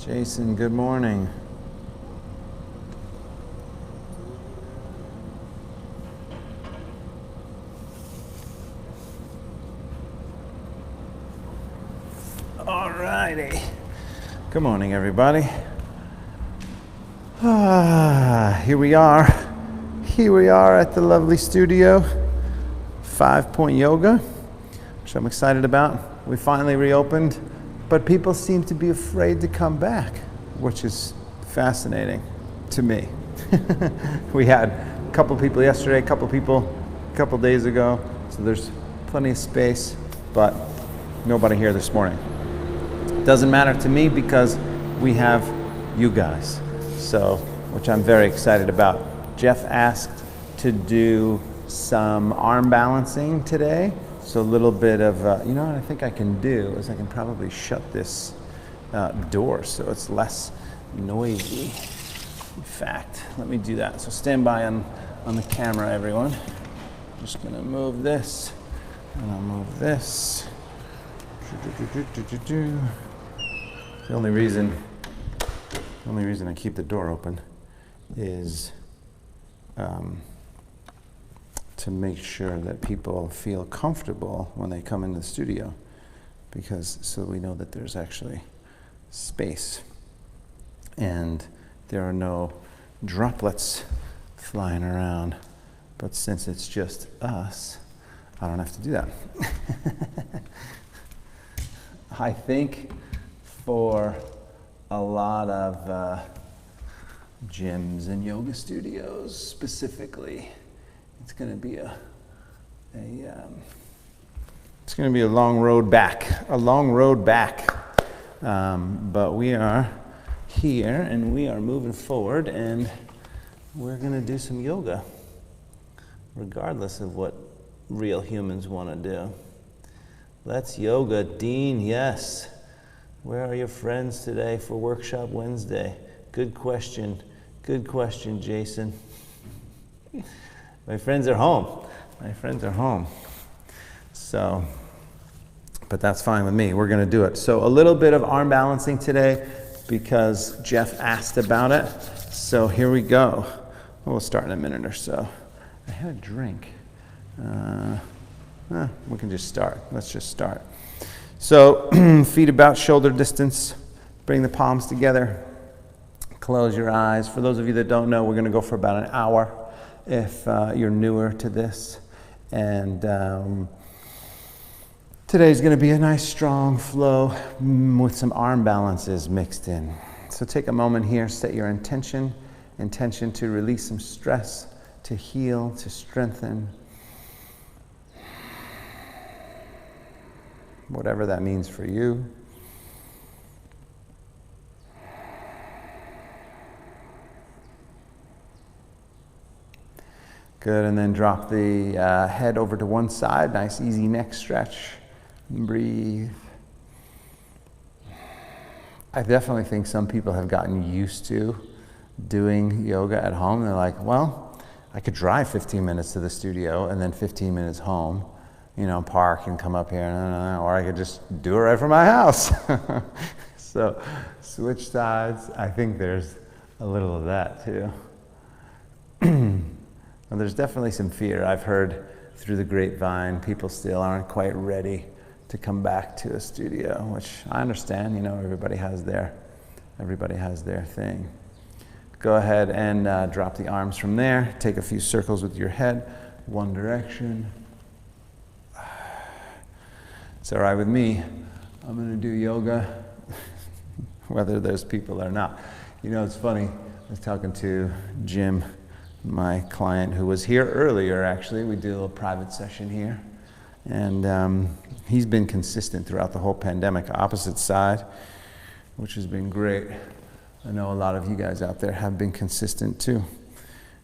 Jason, good morning. All righty. Good morning, everybody. Here we are. Here we are at the lovely studio, 5-Point Yoga, which I'm excited about. We finally reopened, but people seem to be afraid to come back, which is fascinating to me. We had a couple people yesterday, a couple days ago, so there's plenty of space, but nobody here this morning. Doesn't matter to me because we have you guys, so, which I'm very excited about. Jeff asked to do some arm balancing today, so a little bit of, you know what I think I can do is I can probably shut this door so it's less noisy. In fact, let me do that. So stand by on the camera, everyone. I'm just gonna move this, and I'll move this. The only reason I keep the door open is to make sure that people feel comfortable when they come into the studio, because so we know that there's actually space and there are no droplets flying around. But since it's just us, I don't have to do that. I think for a lot of gyms and yoga studios specifically, it's going to be a long road back, but we are here and we are moving forward, and we're going to do some yoga, regardless of what real humans want to do. Let's yoga, Dean. Yes. Where are your friends today for Workshop Wednesday? Good question, Jason. My friends are home. So, but that's fine with me. We're going to do it. So a little bit of arm balancing today because Jeff asked about it. So here we go. We'll start in a minute or so. I had a drink. We can just start. Let's just start. So feet about shoulder distance. Bring the palms together. Close your eyes. For those of you that don't know, we're going to go for about an hour if you're newer to this. And today's going to be a nice strong flow with some arm balances mixed in. So take a moment here, set your intention to release some stress, to heal, to strengthen. Whatever that means for you. Good, and then drop the head over to one side. Nice, easy neck stretch. Breathe. I definitely think some people have gotten used to doing yoga at home. They're like, well, I could drive 15 minutes to the studio and then 15 minutes home, park and come up here, or I could just do it right from my house. So switch sides. I think there's a little of that too. Well, there's definitely some fear. I've heard through the grapevine, people still aren't quite ready to come back to a studio, which I understand. Everybody has their thing. Go ahead and drop the arms from there. Take a few circles with your head, one direction. It's all right with me. I'm going to do yoga, whether there's people or not. It's funny. I was talking to Jim, my client who was here earlier, actually. We did a little private session here. And he's been consistent throughout the whole pandemic, opposite side, which has been great. I know a lot of you guys out there have been consistent too.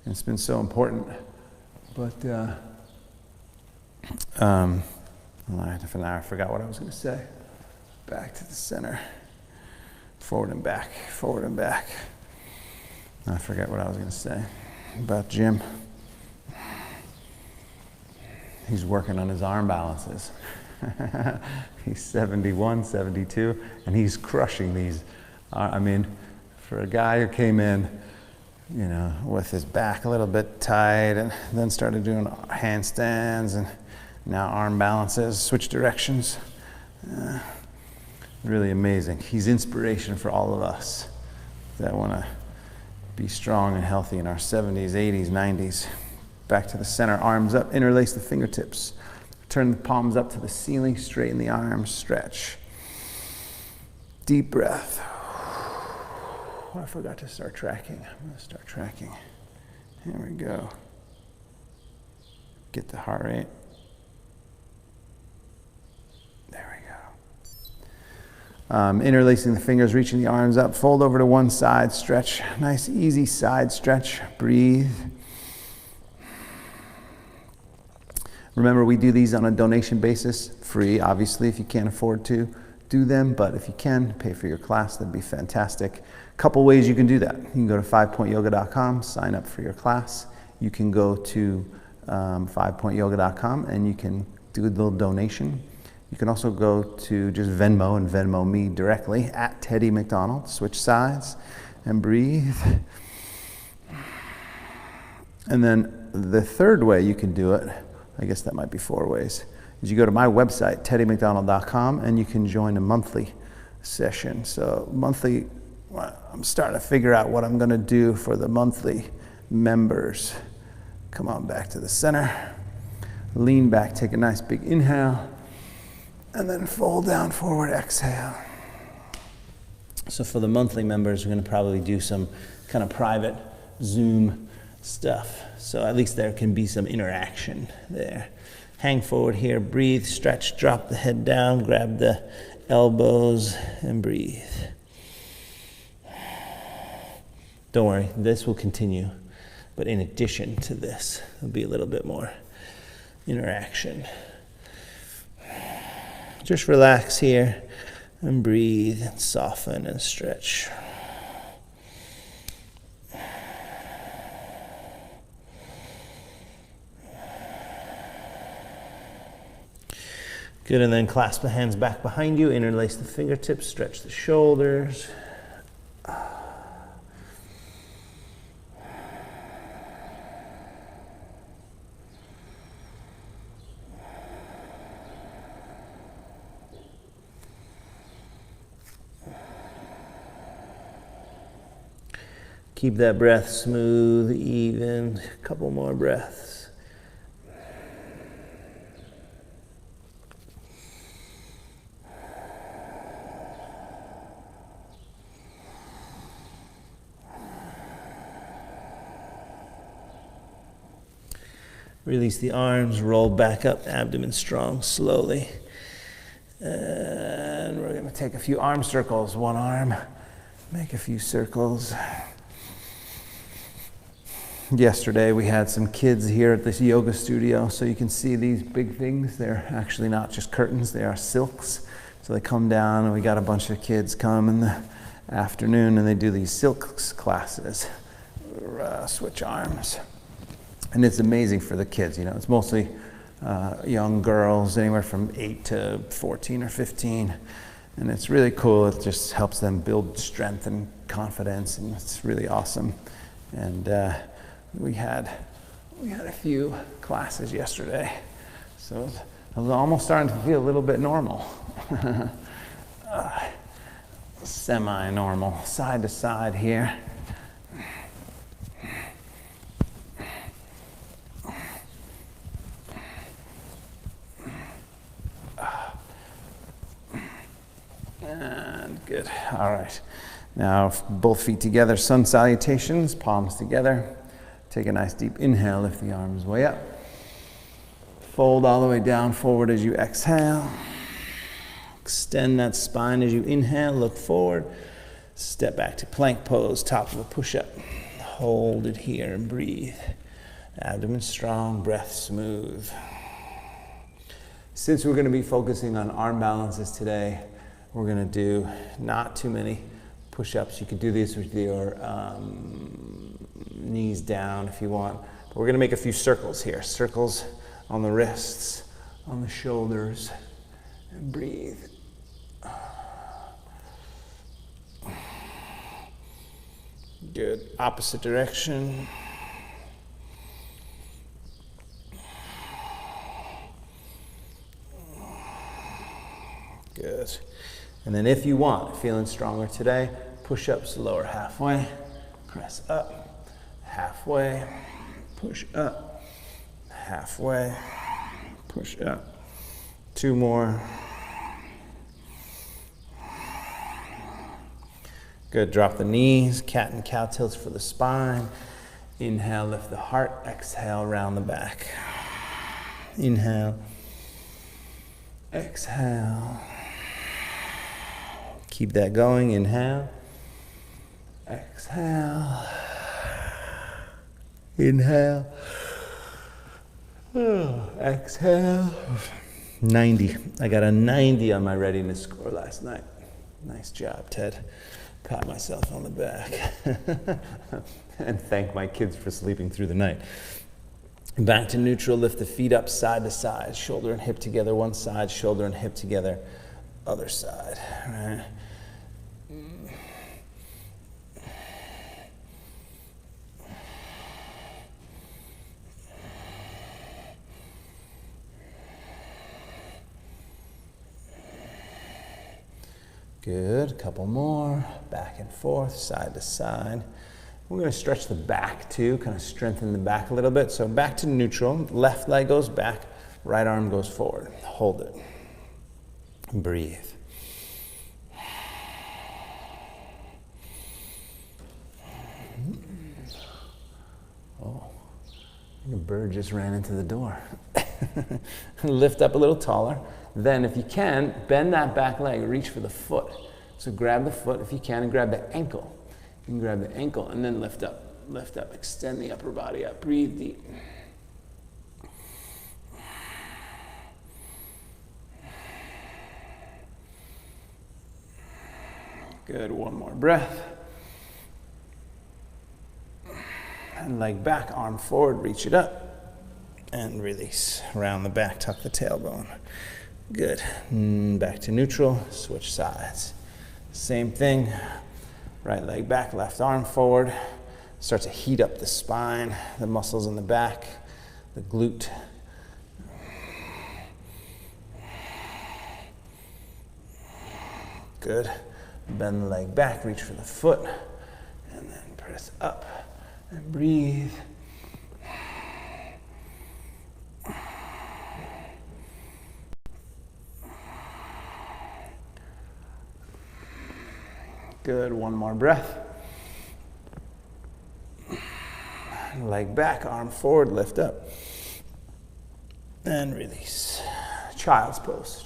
And it's been so important. But I forgot what I was going to say. Back to the center. Forward and back, forward and back. I forget what I was going to say about Jim. He's working on his arm balances. He's 71, 72, and he's crushing these I mean, for a guy who came in, you know, with his back a little bit tight and then started doing handstands and now arm balances, switch directions. Really amazing. He's inspiration for all of us that want to be strong and healthy in our 70s, 80s, 90s. Back to the center, arms up, interlace the fingertips. Turn the palms up to the ceiling, straighten the arms, stretch. Deep breath. Oh, I forgot to start tracking. I'm going to start tracking. Here we go. Get the heart rate. There we go. Interlacing the fingers, reaching the arms up, fold over to one side, stretch. Nice, easy side stretch. Breathe. Remember, we do these on a donation basis, free, obviously, if you can't afford to do them, but if you can, pay for your class, that'd be fantastic. Couple ways you can do that. You can go to 5pointyoga.com, sign up for your class. You can go to 5pointyoga.com and you can do a little donation. You can also go to just Venmo and Venmo me directly at Teddy McDonald. Switch sides and breathe. And then the third way you can do it, I guess that might be 4 ways, is you go to my website, teddymcdonald.com, and you can join a monthly session. So monthly, I'm starting to figure out what I'm going to do for the monthly members. Come on back to the center. Lean back, take a nice big inhale, and then fold down forward, exhale. So for the monthly members, we're going to probably do some kind of private Zoom stuff. So at least there can be some interaction there. Hang forward here, breathe, stretch, drop the head down, grab the elbows, and breathe. Don't worry, this will continue. But in addition to this, there'll be a little bit more interaction. Just relax here and breathe and soften and stretch. Good, and then clasp the hands back behind you, interlace the fingertips, stretch the shoulders. Keep that breath smooth, even. A couple more breaths. Release the arms, roll back up, abdomen strong, slowly. And we're going to take a few arm circles. One arm, make a few circles. Yesterday we had some kids here at this yoga studio, so you can see these big things. They're actually not just curtains, they are silks. So they come down, and we got a bunch of kids come in the afternoon, and they do these silks classes. Switch arms. And it's amazing for the kids, you know. It's mostly young girls, anywhere from 8 to 14 or 15. And it's really cool. It just helps them build strength and confidence, and it's really awesome. And we had a few classes yesterday. So I was almost starting to feel a little bit normal. Semi-normal, side to side here. And good. All right. Now both feet together, sun salutations, palms together. Take a nice deep inhale, lift the arms way up. Fold all the way down forward as you exhale. Extend that spine as you inhale, look forward. Step back to plank pose, top of a push-up. Hold it here and breathe. Abdomen strong, breath smooth. Since we're going to be focusing on arm balances today, we're going to do not too many push-ups. You could do these with your knees down if you want. But we're going to make a few circles here. Circles on the wrists, on the shoulders, and breathe. Good. Opposite direction. Good. And then if you want, feeling stronger today, push-ups lower halfway, press up, halfway, push up, halfway, push up. 2 more. Good, drop the knees, cat and cow tilts for the spine. Inhale, lift the heart, exhale, round the back. Inhale, exhale. Keep that going, inhale, exhale, inhale, exhale. 90, I got a 90 on my readiness score last night. Nice job, Ted. Pat myself on the back and thank my kids for sleeping through the night. Back to neutral, lift the feet up side to side, shoulder and hip together one side, shoulder and hip together other side. Right. Good, couple more, back and forth, side to side. We're going to stretch the back too, kind of strengthen the back a little bit. So back to neutral, left leg goes back, right arm goes forward. Hold it. Breathe. Oh, I think a bird just ran into the door. Lift up a little taller. Then if you can, bend that back leg, reach for the foot. So grab the foot if you can and grab the ankle. You can grab the ankle and then lift up, extend the upper body up, breathe deep. Good, one more breath. And leg back, arm forward, reach it up and release. Round the back, tuck the tailbone. Good. Back to neutral, switch sides. Same thing, right leg back, left arm forward. Start to heat up the spine, the muscles in the back, the glute. Good. Bend the leg back, reach for the foot, and then press up and breathe. Good, one more breath. Leg back, arm forward, lift up. And release. Child's pose,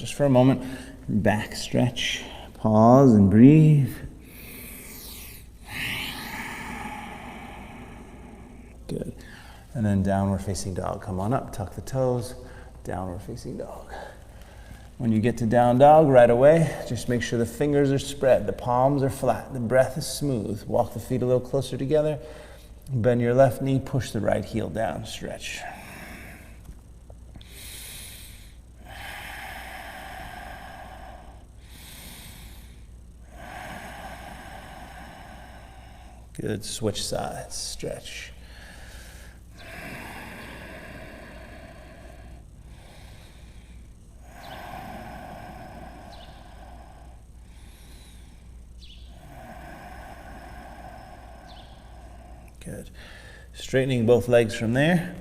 just for a moment. Back stretch, pause and breathe. Good. And then downward facing dog. Come on up, tuck the toes, downward facing dog. When you get to down dog, right away, just make sure the fingers are spread, the palms are flat, the breath is smooth. Walk the feet a little closer together. Bend your left knee, push the right heel down, stretch. Good, switch sides, stretch. Good. Straightening both legs from there.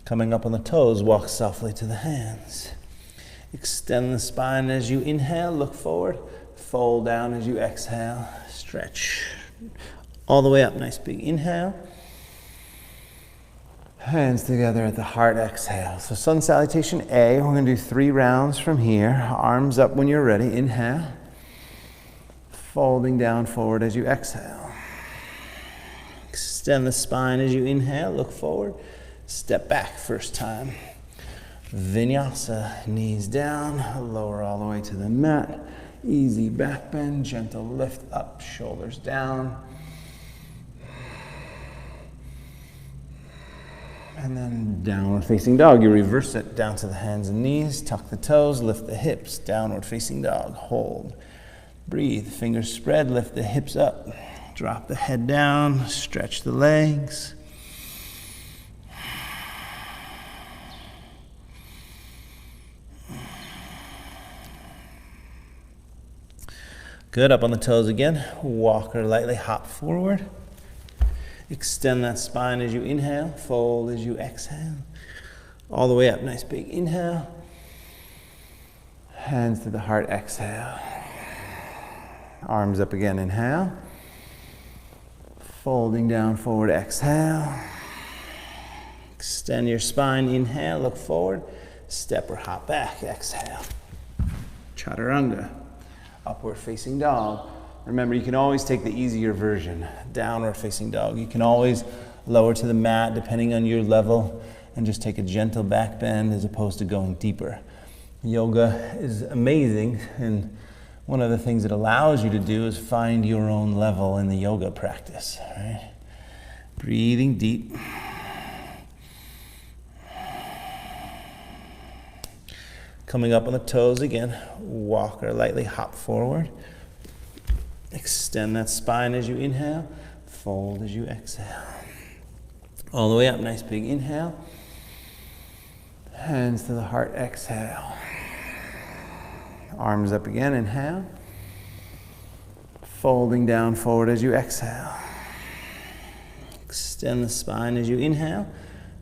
Coming up on the toes, walk softly to the hands. Extend the spine as you inhale, look forward. Fold down as you exhale, stretch. All the way up, nice big inhale. Hands together at the heart, exhale. So sun salutation A, we're gonna do 3 rounds from here. Arms up when you're ready, inhale. Folding down forward as you exhale. Extend the spine as you inhale, look forward. Step back, first time. Vinyasa, knees down, lower all the way to the mat. Easy back bend, gentle lift up, shoulders down. And then downward facing dog. You reverse it down to the hands and knees, tuck the toes, lift the hips, downward facing dog, hold. Breathe, fingers spread, lift the hips up. Drop the head down, stretch the legs. Good, up on the toes again. Walk or lightly hop forward. Extend that spine as you inhale, fold as you exhale. All the way up, nice big inhale. Hands to the heart, exhale. Arms up again, inhale. Folding down forward, exhale. Extend your spine, inhale, look forward. Step or hop back, exhale. Chaturanga. Upward facing dog. Remember, you can always take the easier version, downward facing dog. You can always lower to the mat depending on your level and just take a gentle back bend as opposed to going deeper. Yoga is amazing, and one of the things it allows you to do is find your own level in the yoga practice, right? Breathing deep. Coming up on the toes again, walk or lightly hop forward. Extend that spine as you inhale, fold as you exhale. All the way up, nice big inhale. Hands to the heart, exhale. Arms up again, inhale. Folding down forward as you exhale. Extend the spine as you inhale.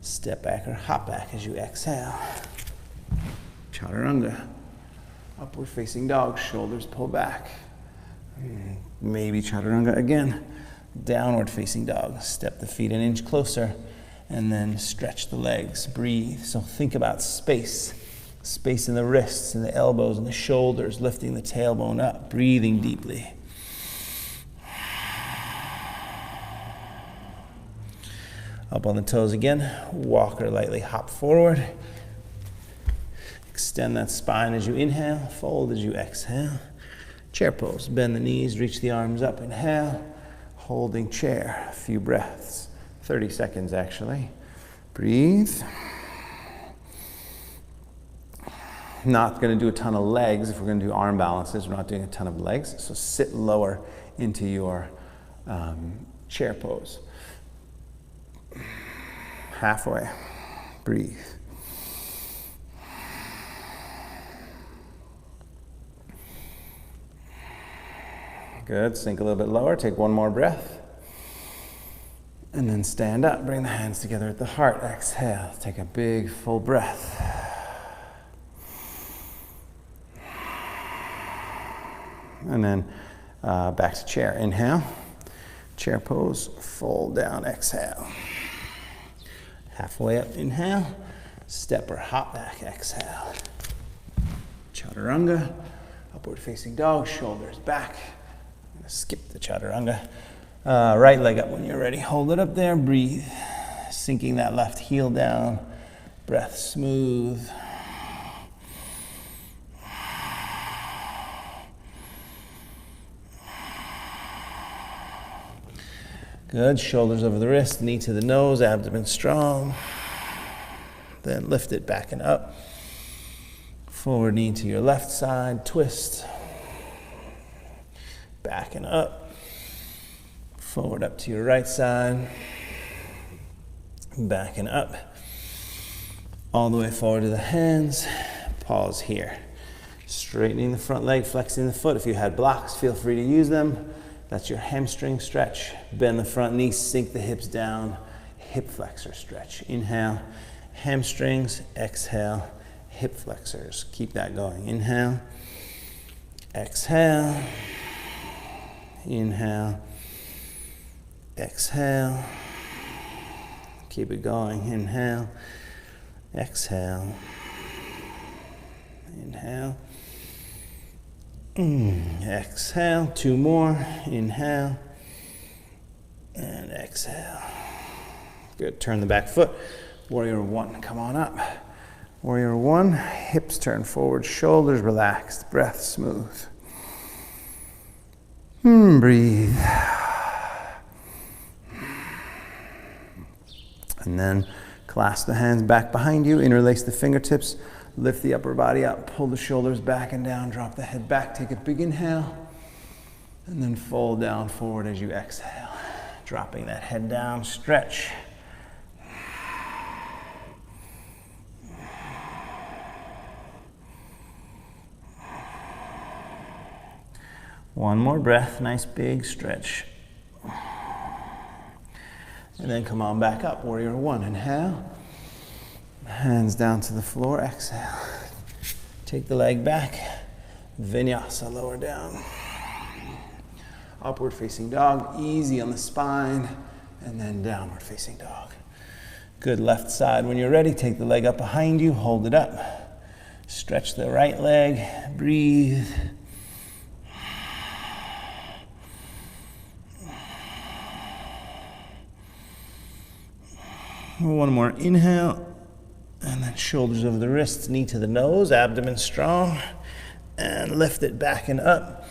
Step back or hop back as you exhale. Chaturanga. Upward facing dog, shoulders pull back. Maybe chaturanga again. Downward facing dog. Step the feet an inch closer and then stretch the legs. Breathe. So think about space. Space in the wrists and the elbows and the shoulders, lifting the tailbone up, breathing deeply. Up on the toes again. Walk or lightly hop forward. Extend that spine as you inhale, fold as you exhale. Chair pose, bend the knees, reach the arms up, inhale. Holding chair, a few breaths, 30 seconds actually. Breathe. Not going to do a ton of legs. If we're going to do arm balances, we're not doing a ton of legs. So sit lower into your chair pose. Halfway. Breathe. Good. Sink a little bit lower. Take one more breath. And then stand up. Bring the hands together at the heart. Exhale. Take a big full breath. And then back to chair. Inhale. Chair pose. Fold down. Exhale. Halfway up. Inhale. Step or hop back. Exhale. Chaturanga. Upward facing dog. Shoulders back. Skip the chaturanga. Right leg up when you're ready. Hold it up there. Breathe. Sinking that left heel down. Breath smooth. Good. Shoulders over the wrist, knee to the nose, abdomen strong. Then lift it back and up. Forward knee to your left side, twist. Back and up. Forward up to your right side. Back and up. All the way forward to the hands. Pause here. Straightening the front leg, flexing the foot. If you had blocks, feel free to use them. That's your hamstring stretch. Bend the front knee, sink the hips down. Hip flexor stretch. Inhale, hamstrings. Exhale, hip flexors. Keep that going. Inhale. Exhale. Inhale. Exhale. Keep it going. Inhale. Exhale. Inhale. Exhale. Two more. Inhale. And exhale. Good. Turn the back foot. Warrior one. Come on up. Warrior one. Hips turn forward. Shoulders relaxed. Breath smooth. Breathe. And then clasp the hands back behind you. Interlace the fingertips. Lift the upper body up. Pull the shoulders back and down. Drop the head back. Take a big inhale. And then fold down forward as you exhale. Dropping that head down, stretch. One more breath, nice big stretch. And then come on back up, warrior one. Inhale. Hands down to the floor, exhale. Take the leg back. Vinyasa, lower down. Upward facing dog, easy on the spine. And then downward facing dog. Good, left side. When you're ready, take the leg up behind you, hold it up. Stretch the right leg, breathe. One more inhale, and then shoulders over the wrists, knee to the nose, abdomen strong, and lift it back and up.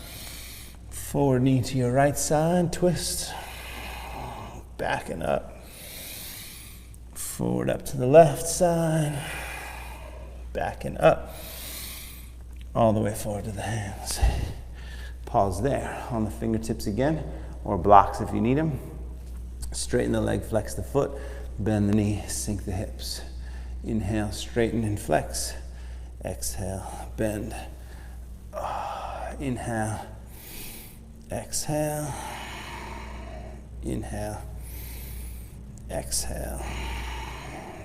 Forward knee to your right side, twist, back and up. Forward up to the left side, back and up, all the way forward to the hands. Pause there on the fingertips again, or blocks if you need them. Straighten the leg, flex the foot. Bend the knee, sink the hips. Inhale, straighten and flex. Exhale, bend. Inhale, exhale. Inhale, exhale.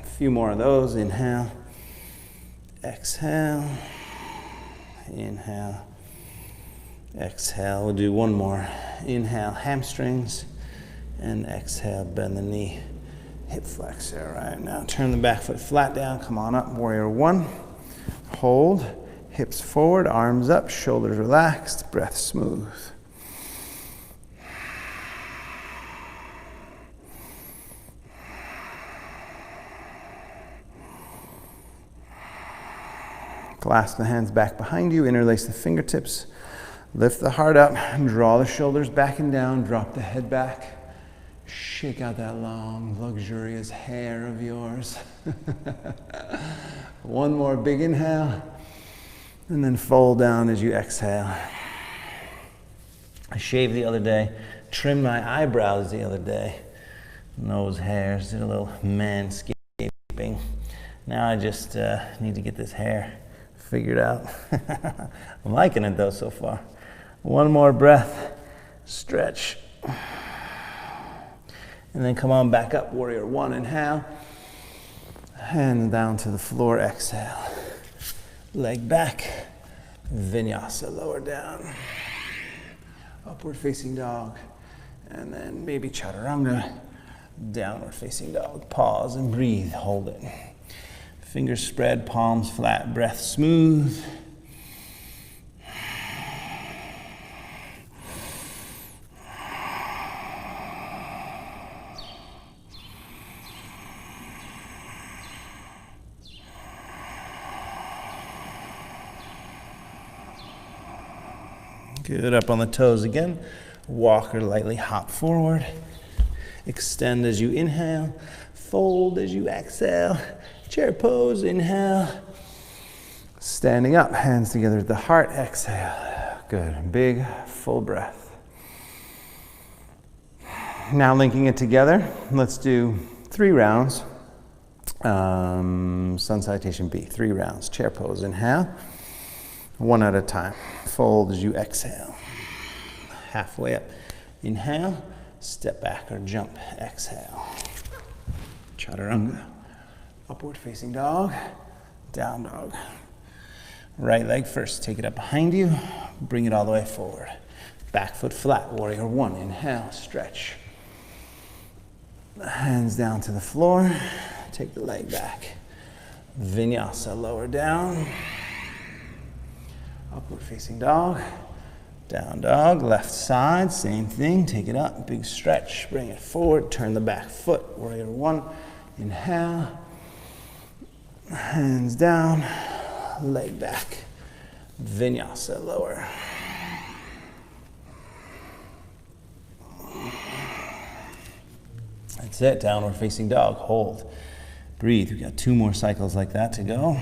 A few more of those. Inhale, exhale. Inhale, exhale. We'll do one more. Inhale, hamstrings. And exhale, bend the knee. Hip flexor, right? Now turn the back foot flat down, come on up, warrior one. Hold, hips forward, arms up, shoulders relaxed, breath smooth. Clasp the hands back behind you, interlace the fingertips, lift the heart up, draw the shoulders back and down, drop the head back. Shake out that long, luxurious hair of yours. One more big inhale, and then fold down as you exhale. I shaved the other day, trimmed my eyebrows the other day, nose hairs, did a little manscaping. Now I just need to get this hair figured out. I'm liking it though so far. One more breath, stretch. And then come on back up, warrior one, inhale. Hand down to the floor, exhale. Leg back, vinyasa, lower down. Upward facing dog. And then maybe chaturanga, downward facing dog. Pause and breathe, hold it. Fingers spread, palms flat, breath smooth. Good, up on the toes again. Walk or lightly hop forward. Extend as you inhale. Fold as you exhale. Chair pose, inhale. Standing up, hands together at the heart, exhale. Good, big, full breath. Now linking it together, let's do 3 rounds. Sun salutation B, 3 rounds. Chair pose, inhale. One at a time. Fold as you exhale. Halfway up. Inhale. Step back or jump. Exhale. Chaturanga. Upward facing dog. Down dog. Right leg first. Take it up behind you. Bring it all the way forward. Back foot flat. Warrior one. Inhale. Stretch. Hands down to the floor. Take the leg back. Vinyasa. Lower down. Upward facing dog, down dog, left side, same thing, take it up, big stretch, bring it forward, turn the back foot, warrior one, inhale, hands down, leg back, vinyasa, lower. That's it, downward facing dog, hold, breathe, we got 2 more cycles like that to go.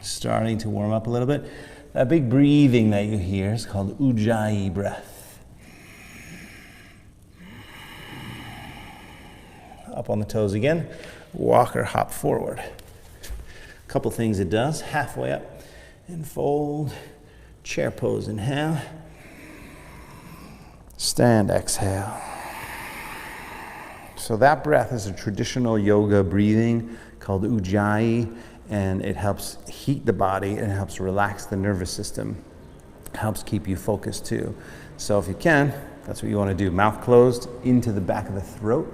Starting to warm up a little bit. That big breathing that you hear is called Ujjayi breath. Up on the toes again. Walk or hop forward. A couple things it does. Halfway up and fold. Chair pose, inhale. Stand, exhale. So that breath is a traditional yoga breathing called Ujjayi, and it helps heat the body and it helps relax the nervous system. It helps keep you focused too. So if you can, that's what you want to do. Mouth closed, into the back of the throat.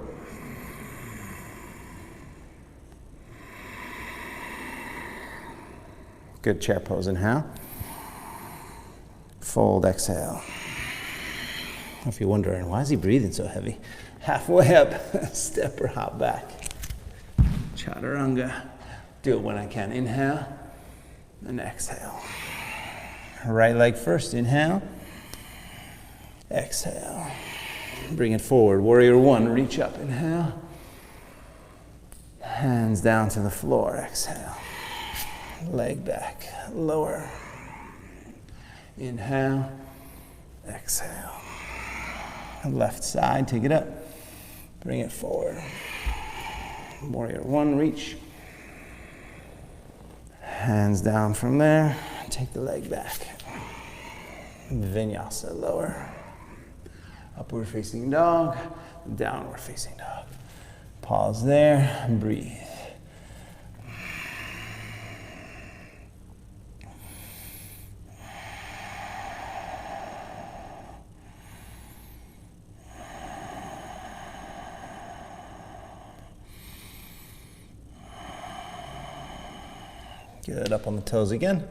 Good, chair pose, inhale. Fold, exhale. If you're wondering, why is he breathing so heavy? Halfway up, step or hop back. Chaturanga. Do it when I can. Inhale and exhale. Right leg first. Inhale. Exhale. Bring it forward. Warrior one. Reach up. Inhale. Hands down to the floor. Exhale. Leg back. Lower. Inhale. Exhale. Left side. Take it up. Bring it forward. Warrior one. Reach. Hands down from there. Take the leg back. Vinyasa, lower. Upward facing dog. Downward facing dog. Pause there. Breathe. Good, up on the toes again.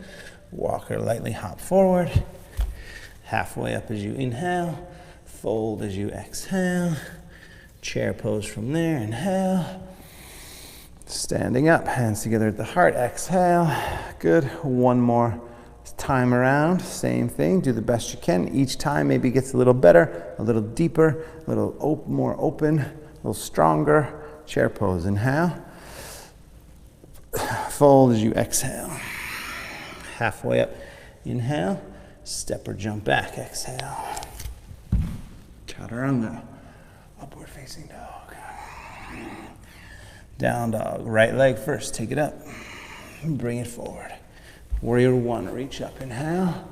Walk or lightly hop forward. Halfway up as you inhale. Fold as you exhale. Chair pose from there, inhale. Standing up, hands together at the heart, exhale. Good, one more time around, same thing, do the best you can. Each time maybe gets a little better, a little deeper, a little more open, a little stronger. Chair pose, inhale. Fold as you exhale. Halfway up, inhale. Step or jump back, exhale. Chaturanga, upward facing dog. Down dog, right leg first, take it up. Bring it forward. Warrior one, reach up, inhale.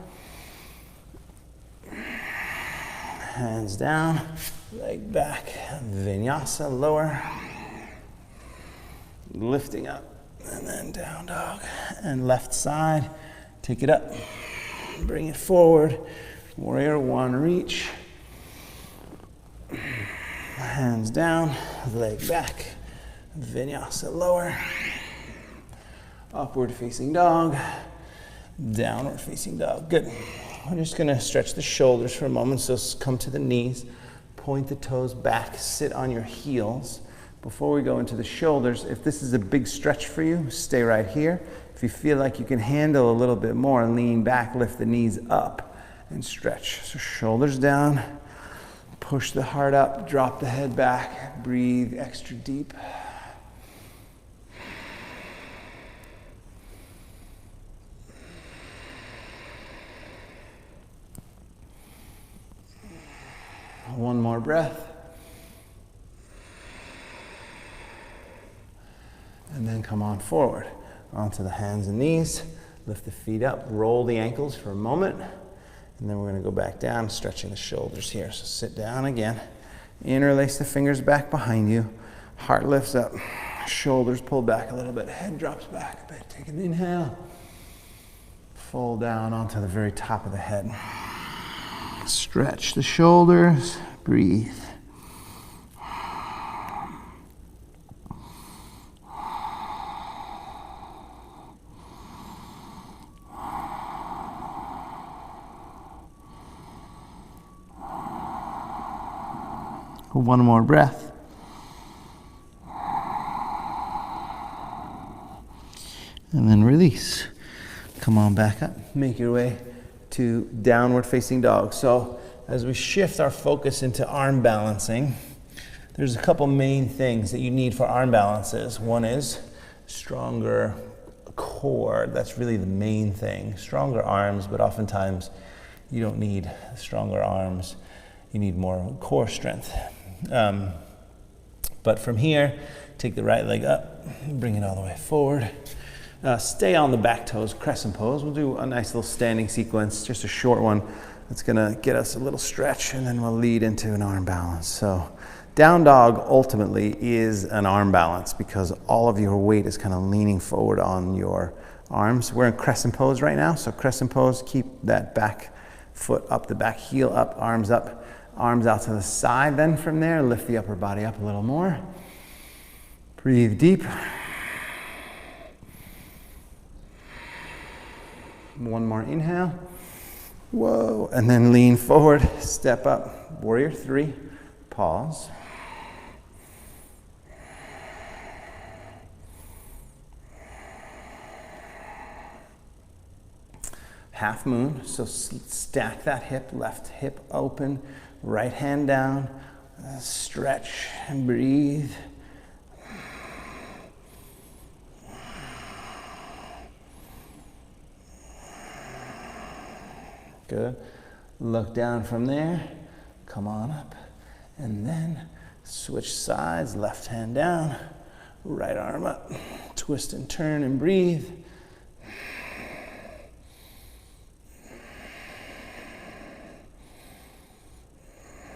Hands down, leg back. Vinyasa, lower. Lifting up. And then down dog. And left side, take it up. Bring it forward. Warrior one, reach. Hands down, leg back. Vinyasa, lower. Upward facing dog. Downward facing dog. Good. I'm just going to stretch the shoulders for a moment. So come to the knees. Point the toes back. Sit on your heels. Before we go into the shoulders, if this is a big stretch for you, stay right here. If you feel like you can handle a little bit more, lean back, lift the knees up, and stretch. So shoulders down, push the heart up, drop the head back, breathe extra deep. One more breath. And then come on forward, onto the hands and knees. Lift the feet up, roll the ankles for a moment. And then we're going to go back down, stretching the shoulders here. So sit down again. Interlace the fingers back behind you. Heart lifts up. Shoulders pull back a little bit. Head drops back a bit. Take an inhale. Fold down onto the very top of the head. Stretch the shoulders. Breathe. One more breath. And then release. Come on back up. Make your way to downward facing dog. So as we shift our focus into arm balancing, there's a couple main things that you need for arm balances. One is stronger core. That's really the main thing. Stronger arms, but oftentimes you don't need stronger arms. You need more core strength. But from here, take the right leg up, bring it all the way forward. Stay on the back toes, crescent pose. We'll do a nice little standing sequence, just a short one. That's gonna get us a little stretch, and then we'll lead into an arm balance. So down dog ultimately is an arm balance because all of your weight is kind of leaning forward on your arms. We're in crescent pose right now. So crescent pose, keep that back foot up, the back heel up, arms out to the side. Then from there, lift the upper body up a little more. Breathe deep. One more inhale. Whoa. And then lean forward, step up. Warrior 3. Pause. Half moon. So stack that hip, left hip open, right hand down. Stretch and breathe. Good. Look down from there. Come on up. And then switch sides. Left hand down. Right arm up. Twist and turn and breathe.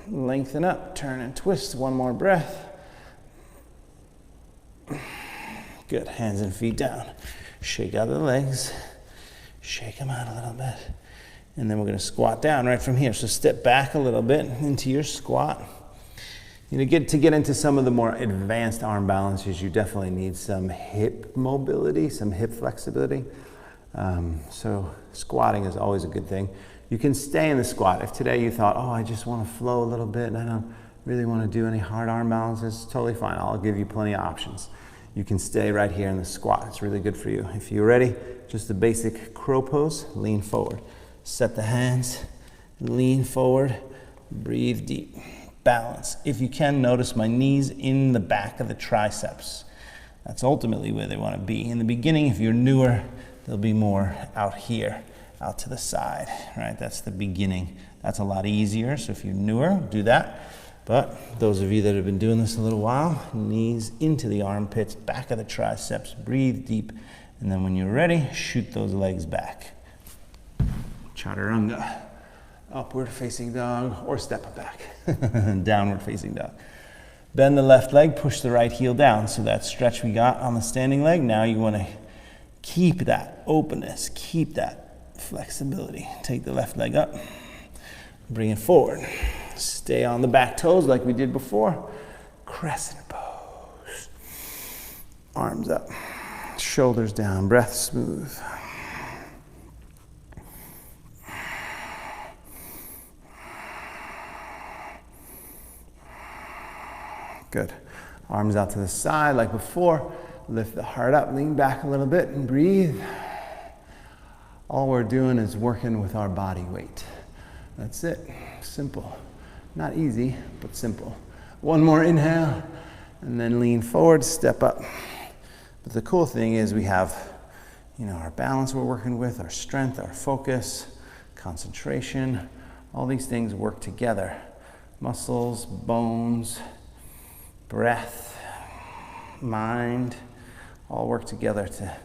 Lengthen up. Turn and twist. One more breath. Good. Hands and feet down. Shake out the legs. Shake them out a little bit. And then we're going to squat down right from here. So step back a little bit into your squat. You know, to get into some of the more advanced arm balances, you definitely need some hip mobility, some hip flexibility. So squatting is always a good thing. You can stay in the squat. If today you thought, oh, I just want to flow a little bit and I don't really want to do any hard arm balances, totally fine. I'll give you plenty of options. You can stay right here in the squat. It's really good for you. If you're ready, just the basic crow pose, lean forward. Set the hands, lean forward, breathe deep, balance. If you can, notice my knees in the back of the triceps. That's ultimately where they want to be. In the beginning, if you're newer, they'll be more out here, out to the side, right? That's the beginning. That's a lot easier, so if you're newer, do that. But those of you that have been doing this a little while, knees into the armpits, back of the triceps, breathe deep, and then when you're ready, shoot those legs back. Chaturanga, upward facing dog, or step it back, downward facing dog. Bend the left leg, push the right heel down. So that stretch we got on the standing leg, now you want to keep that openness, keep that flexibility. Take the left leg up, bring it forward. Stay on the back toes like we did before. Crescent pose. Arms up, shoulders down, breath smooth. Good. Arms out to the side like before. Lift the heart up, lean back a little bit and breathe. All we're doing is working with our body weight. That's it. Simple. Not easy, but simple. One more inhale and then lean forward, step up. But the cool thing is we have, our balance we're working with, our strength, our focus, concentration. All these things work together. Muscles, bones, breath, mind, all work together to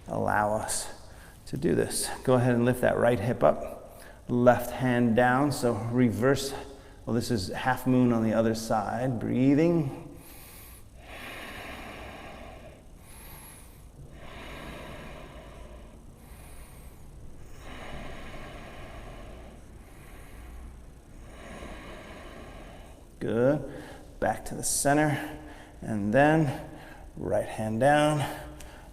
allow us to do this. Go ahead and lift that right hip up, left hand down, so reverse. Well, this is half moon on the other side, breathing. Good. Back to the center, and then right hand down,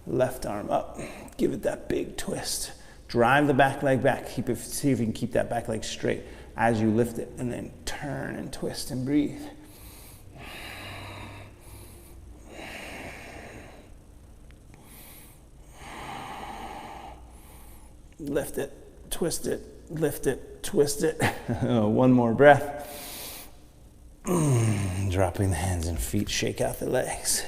left arm up. Give it that big twist. Drive the back leg back. See if you can keep that back leg straight as you lift it, and then turn and twist and breathe. Lift it, twist it, lift it, twist it. One more breath. Dropping the hands and feet, shake out the legs.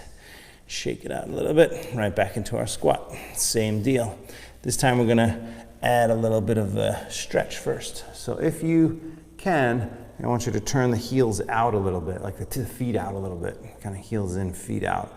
Shake it out a little bit, right back into our squat. Same deal. This time we're gonna add a little bit of a stretch first. So if you can, I want you to turn the heels out a little bit, like the feet out a little bit, kind of heels in, feet out.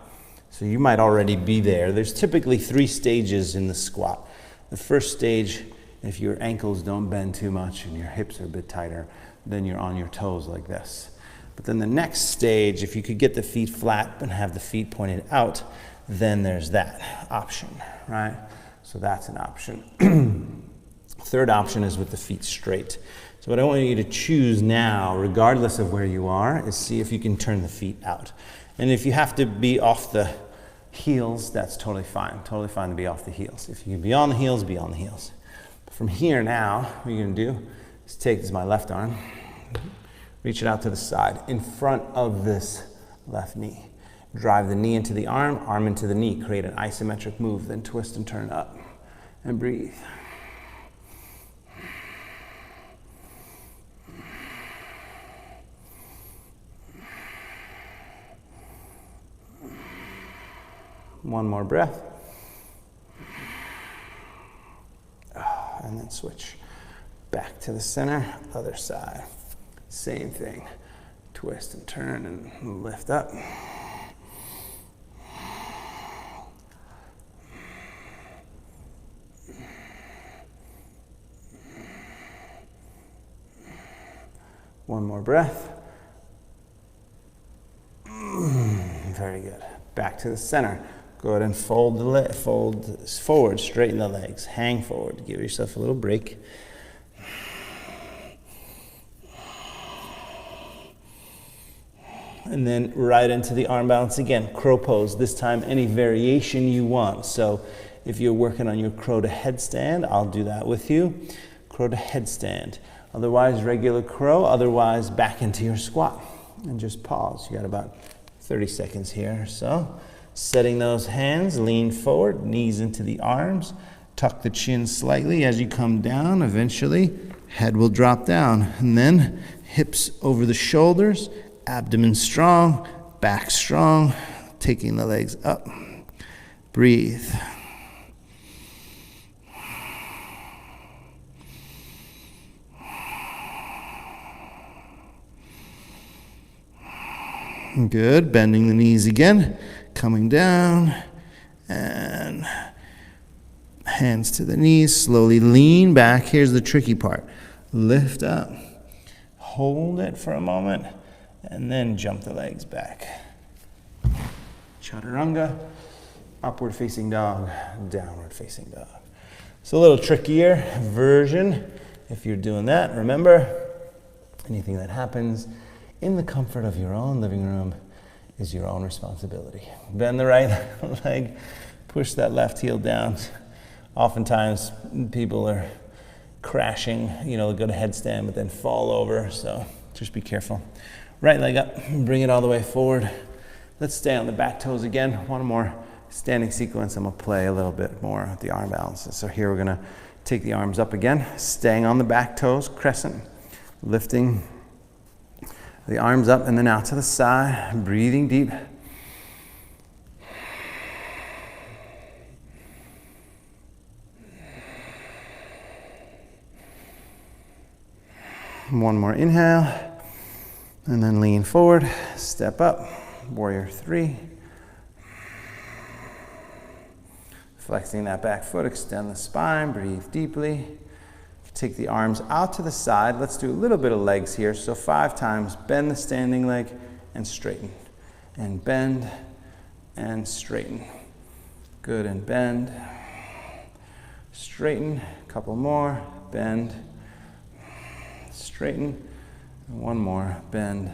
So you might already be there. There's typically 3 stages in the squat. The first stage, if your ankles don't bend too much and your hips are a bit tighter, then you're on your toes like this. But then the next stage, if you could get the feet flat and have the feet pointed out, then there's that option, right? So that's an option. Third option is with the feet straight. So what I want you to choose now, regardless of where you are, is see if you can turn the feet out. And if you have to be off the heels, that's totally fine. Totally fine to be off the heels. If you can be on the heels, be on the heels. But from here now, what you're gonna do is take, this is my left arm, reach it out to the side, in front of this left knee. Drive the knee into the arm into the knee. Create an isometric move, then twist and turn up. And breathe. One more breath. And then switch back to the center, other side. Same thing. Twist and turn and lift up. One more breath. Very good. Back to the center. Go ahead and fold forward, straighten the legs, hang forward. Give yourself a little break. And then right into the arm balance again, crow pose. This time any variation you want. So if you're working on your crow to headstand, I'll do that with you. Crow to headstand. Otherwise regular crow, otherwise back into your squat. And just pause. You got about 30 seconds here or so. Setting those hands, lean forward, knees into the arms. Tuck the chin slightly as you come down. Eventually, head will drop down. And then hips over the shoulders, abdomen strong, back strong, taking the legs up. Breathe. Good. Bending the knees again. Coming down. And hands to the knees. Slowly lean back. Here's the tricky part. Lift up. Hold it for a moment. And then jump the legs back. Chaturanga. Upward facing dog. Downward facing dog. It's a little trickier version. If you're doing that, remember, anything that happens in the comfort of your own living room is your own responsibility. Bend the right leg, push that left heel down. Oftentimes people are crashing, go to headstand, but then fall over, so just be careful. Right leg up, bring it all the way forward. Let's stay on the back toes again. One more standing sequence. I'm gonna play a little bit more with the arm balances. So here we're gonna take the arms up again, staying on the back toes, crescent, lifting the arms up and then out to the side, breathing deep. One more inhale, and then lean forward, step up, warrior 3. Flexing that back foot, extend the spine, breathe deeply. Take the arms out to the side. Let's do a little bit of legs here. So 5 times, bend the standing leg and straighten. And bend and straighten. Good, and bend. Straighten, a couple more, bend. Straighten, one more, bend.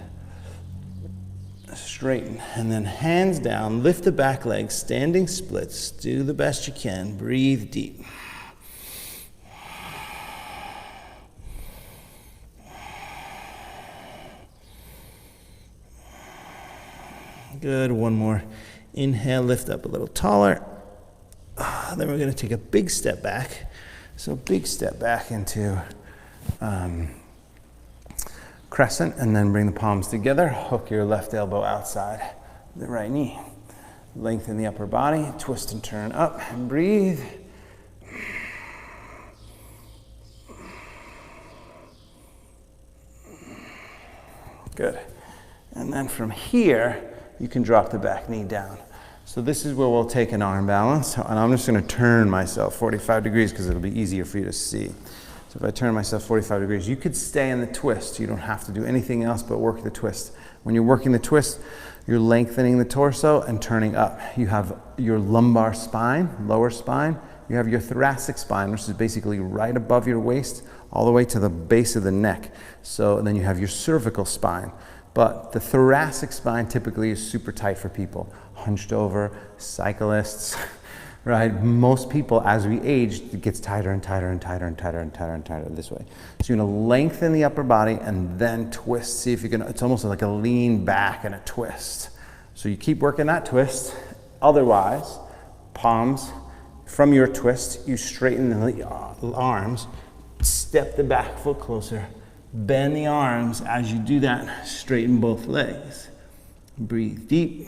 Straighten, and then hands down, lift the back leg, standing splits. Do the best you can, breathe deep. Good, one more inhale, lift up a little taller. Then we're gonna take a big step back. So big step back into crescent, and then bring the palms together. Hook your left elbow outside the right knee. Lengthen the upper body, twist and turn up, and breathe. Good. And then from here, you can drop the back knee down. So this is where we'll take an arm balance, and I'm just gonna turn myself 45 degrees because it'll be easier for you to see. So if I turn myself 45 degrees, you could stay in the twist. You don't have to do anything else but work the twist. When you're working the twist, you're lengthening the torso and turning up. You have your lumbar spine, lower spine. You have your thoracic spine, which is basically right above your waist, all the way to the base of the neck. So then you have your cervical spine. But the thoracic spine typically is super tight for people. Hunched over, cyclists, right? Most people, as we age, it gets tighter and tighter and tighter and tighter and tighter and tighter this way. So you're gonna lengthen the upper body and then twist. See if you can, it's almost like a lean back and a twist. So you keep working that twist. Otherwise, palms from your twist, you straighten the arms, step the back foot closer, bend the arms. As you do that, straighten both legs. Breathe deep.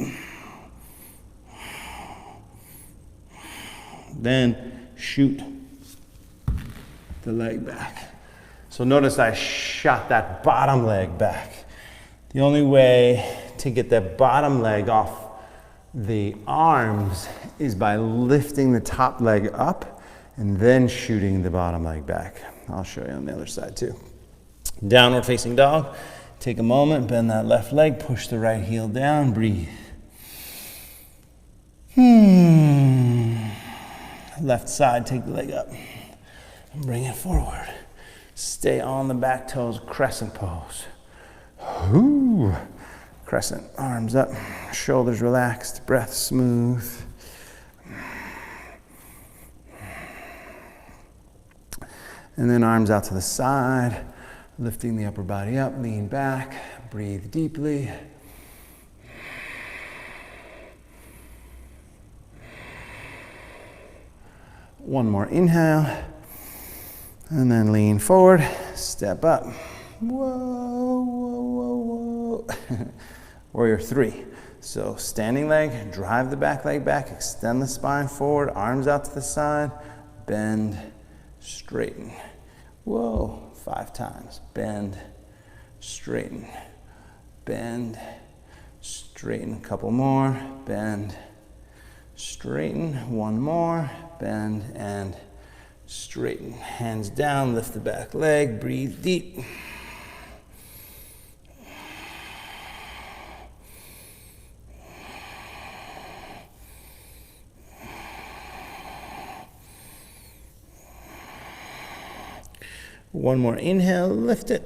Then shoot the leg back. So notice I shot that bottom leg back. The only way to get that bottom leg off the arms is by lifting the top leg up and then shooting the bottom leg back. I'll show you on the other side too. Downward facing dog. Take a moment, bend that left leg, push the right heel down, breathe. Left side, take the leg up and bring it forward. Stay on the back toes, crescent pose. Ooh. Crescent, arms up, shoulders relaxed, breath smooth. And then arms out to the side, lifting the upper body up, lean back, breathe deeply. One more inhale, and then lean forward, step up. Whoa, whoa, whoa, whoa. Warrior three. So standing leg, drive the back leg back, extend the spine forward, arms out to the side, bend, straighten. Whoa, 5 times. Bend, straighten, bend, straighten. A couple more, bend, straighten. One more, bend and straighten. Hands down, lift the back leg, breathe deep. One more inhale, lift it.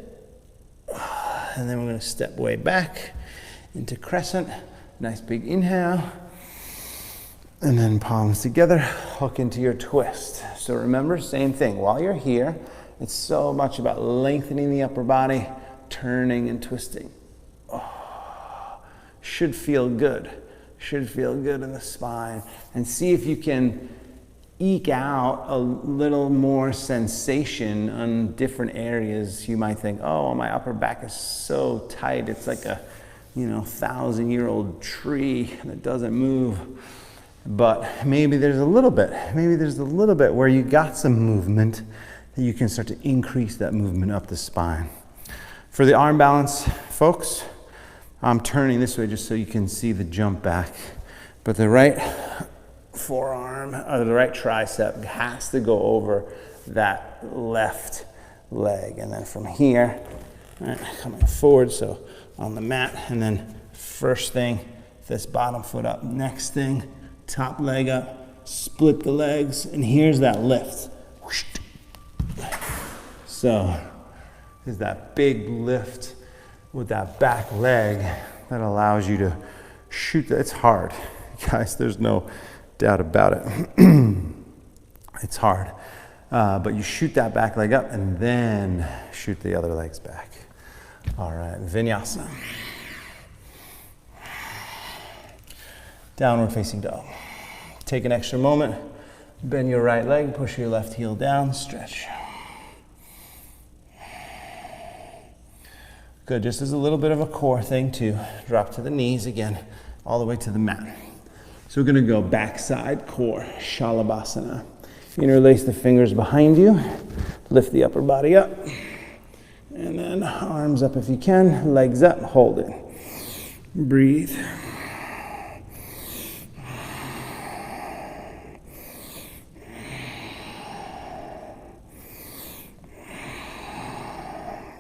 And then we're going to step way back into crescent. Nice big inhale. And then palms together, hook into your twist. So remember, same thing. While you're here, it's so much about lengthening the upper body, turning and twisting. Oh, should feel good. Should feel good in the spine. And see if you can eke out a little more sensation on different areas. You might think, oh, my upper back is so tight. It's like a, 1,000-year-old tree that doesn't move. But maybe there's a little bit where you got some movement that you can start to increase that movement up the spine. For the arm balance, folks, I'm turning this way just so you can see the jump back. But the right forearm, or the right tricep has to go over that left leg. And then from here, right, coming forward, so on the mat, and then first thing, this bottom foot up. Next thing, top leg up, split the legs, and here's that lift. So there's that big lift with that back leg that allows you to shoot. It's hard, guys, there's no doubt about it. It's hard, but you shoot that back leg up and then shoot the other legs back. All right, vinyasa. Downward facing dog. Take an extra moment, bend your right leg, push your left heel down, stretch. Good, just as a little bit of a core thing too. Drop to the knees again, all the way to the mat. So we're gonna go backside core, Shalabhasana. Interlace the fingers behind you, lift the upper body up, and then arms up if you can, legs up, hold it. Breathe.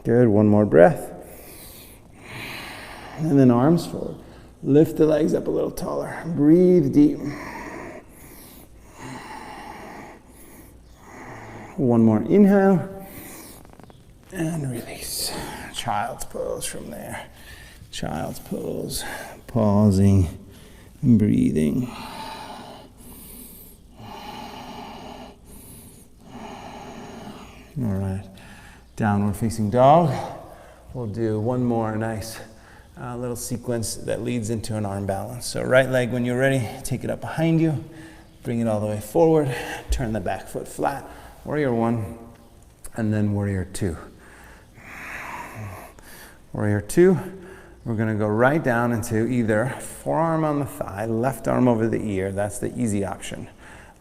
Good, one more breath. And then arms forward. Lift the legs up a little taller. Breathe deep. One more inhale. And release. Child's pose from there. Child's pose. Pausing and breathing. All right. Downward facing dog. We'll do one more nice little sequence that leads into an arm balance. So right leg, when you're ready, take it up behind you, bring it all the way forward, turn the back foot flat, warrior one, and then warrior two. Warrior two, we're gonna go right down into either forearm on the thigh, left arm over the ear, that's the easy option.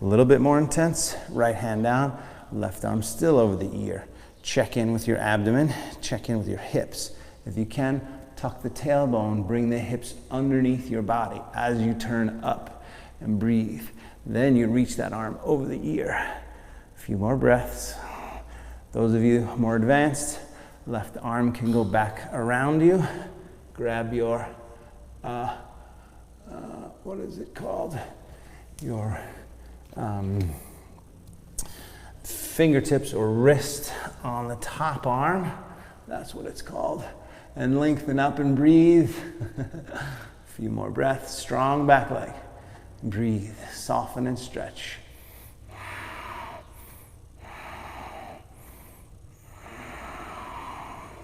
A little bit more intense, right hand down, left arm still over the ear. Check in with your abdomen, check in with your hips. If you can, tuck the tailbone, bring the hips underneath your body as you turn up and breathe. Then you reach that arm over the ear. A few more breaths. Those of you more advanced, left arm can go back around you. Grab your, what is it called? Your fingertips or wrist on the top arm. That's what it's called. And lengthen up and breathe. A few more breaths. Strong back leg. Breathe. Soften and stretch.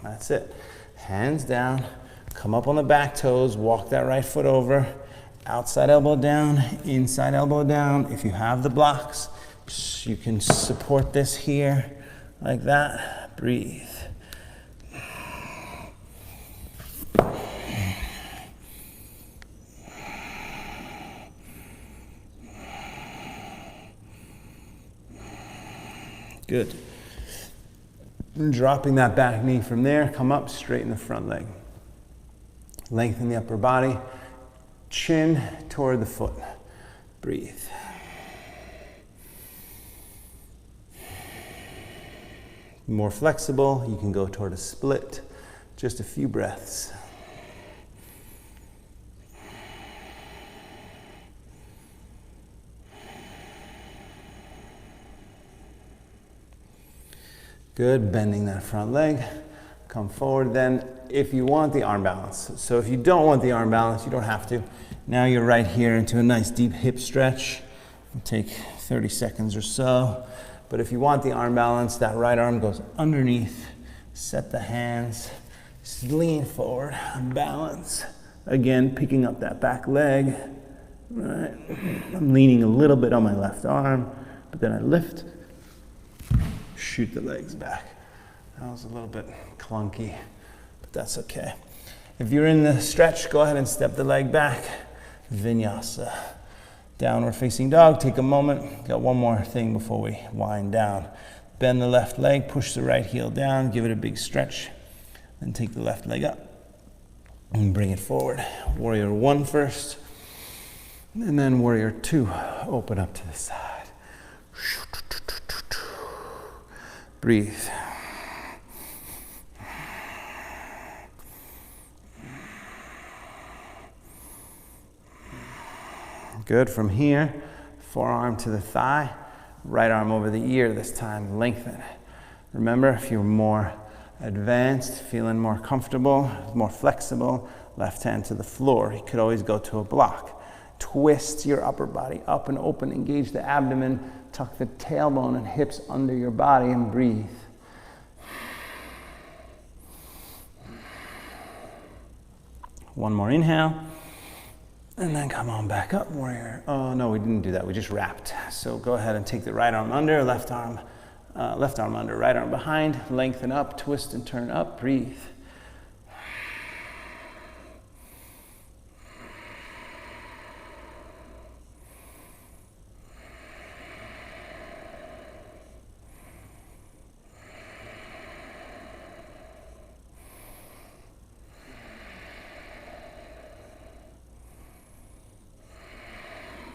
That's it. Hands down. Come up on the back toes. Walk that right foot over. Outside elbow down. Inside elbow down. If you have the blocks, you can support this here like that. Breathe. Good. And dropping that back knee from there, come up, straighten the front leg. Lengthen the upper body, chin toward the foot. Breathe. More flexible, you can go toward a split. Just a few breaths. Good, bending that front leg. Come forward then if you want the arm balance. So if you don't want the arm balance, you don't have to. Now you're right here into a nice deep hip stretch. It'll take 30 seconds or so. But if you want the arm balance, that right arm goes underneath. Set the hands, lean forward, balance. Again, picking up that back leg. Right. I'm leaning a little bit on my left arm, but then I lift. Shoot the legs back. That was a little bit clunky, but that's okay. If you're in the stretch, go ahead and step the leg back. Vinyasa. Downward facing dog, take a moment. Got one more thing before we wind down. Bend the left leg, push the right heel down, give it a big stretch. Then take the left leg up and bring it forward. Warrior one first, and then warrior two. Open up to the side. Breathe. Good. From here, forearm to the thigh, right arm over the ear this time, lengthen. Remember, if you're more advanced, feeling more comfortable, more flexible, left hand to the floor. You could always go to a block. Twist your upper body up and open, engage the abdomen, tuck the tailbone and hips under your body and breathe. One more inhale. And then come on back up, warrior. Oh no, we didn't do that. We just wrapped. So go ahead and take the right arm under, left arm under, right arm behind. Lengthen up, twist and turn up. Breathe.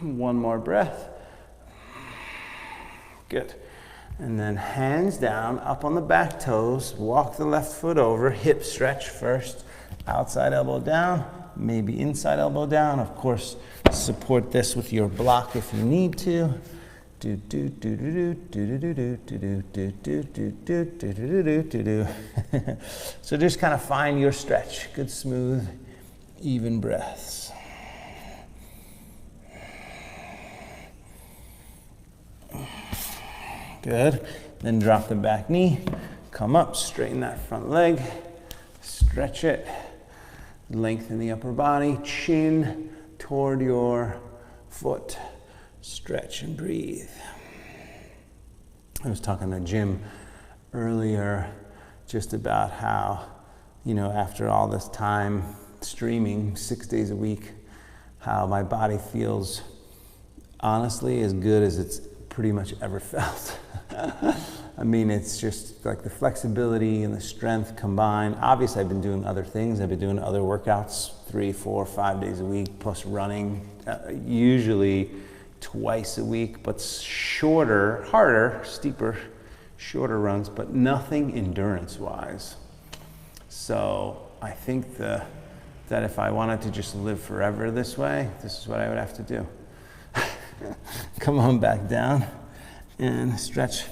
One more breath. Good. And then hands down, up on the back toes, walk the left foot over, hip stretch first, outside elbow down, maybe inside elbow down. Of course, support this with your block if you need to. Do do do do do do do do do do do do do do do. So just kind of find your stretch. Good, smooth, even breaths. Good. Then drop the back knee, come up, straighten that front leg, stretch it, lengthen the upper body, chin toward your foot. Stretch and breathe. I was talking to Jim earlier just about how, after all this time streaming 6 days a week, how my body feels honestly as good as it's pretty much ever felt. I mean, it's just like the flexibility and the strength combined. Obviously, I've been doing other things. I've been doing other workouts 3, 4, 5 days a week, plus running, usually twice a week, but shorter, harder, steeper, shorter runs, but nothing endurance-wise. So I think that if I wanted to just live forever this way, this is what I would have to do. Come on back down and stretch.